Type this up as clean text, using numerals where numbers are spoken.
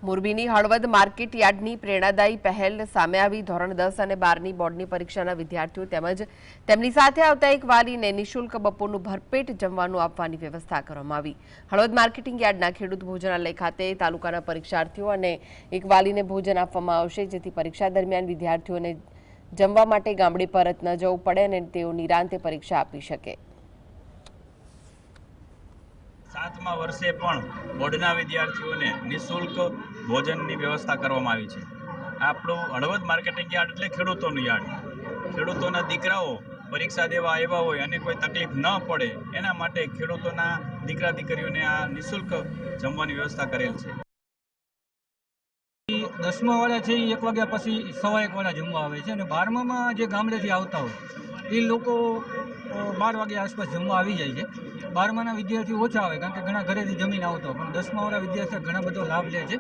મોરબીની હળવદ માર્કેટ યાર્ડની પ્રેરણાદાયી પહેલ સામે આવી। ધોરણ 10 અને 12ની બોર્ડની પરીક્ષાના વિદ્યાર્થીઓ તેમજ તેમની સાથે આવતા એક વાલીને નિઃશુલ્ક બપોરનું ભરપેટ જમવાનું આપવાની વ્યવસ્થા કરવામાં આવી। હળવદ માર્કેટિંગ યાર્ડના ખેડૂત ભોજનાલય ખાતે તાલુકાના પરીક્ષાર્થીઓ અને એક વાલીને ભોજન આપવામાં આવશે, જેથી પરીક્ષા દરમિયાન વિદ્યાર્થીઓને જમવા માટે ગામડે પરત ન જવું પડે અને તેઓ નિરાંતે પરીક્ષા આપી શકે। 7મા વર્ષે પણ બોર્ડના વિદ્યાર્થીઓને નિઃશુલ્ક ભોજનની વ્યવસ્થા કરવામાં આવી છે। આપણું હળવદ માર્કેટિંગ યાર્ડ એટલે ખેડૂતોનું યાર્ડ। ખેડૂતોના દીકરાઓ પરીક્ષા દેવા આવ્યા હોય અને કોઈ તકલીફ ન પડે એના માટે ખેડૂતોના દીકરા દીકરીઓને આ નિઃશુલ્ક જમવાની વ્યવસ્થા કરેલ છે। 10મા વાળા છે એ 1 વાગ્યા પછી 1:15 વાળા જમવા આવે છે અને 12મામાં જે ગામડેથી આવતા હોય એ લોકો 12 વાગ્યા આસપાસ જમવા આવી જાય છે। 12માના વિદ્યાર્થીઓ ઓછા આવે કારણ કે ઘણા ઘરેથી જમીને આવતા હોય, પણ 10મા વાળા વિદ્યાર્થીઓ ઘણા બધો લાભ લે છે।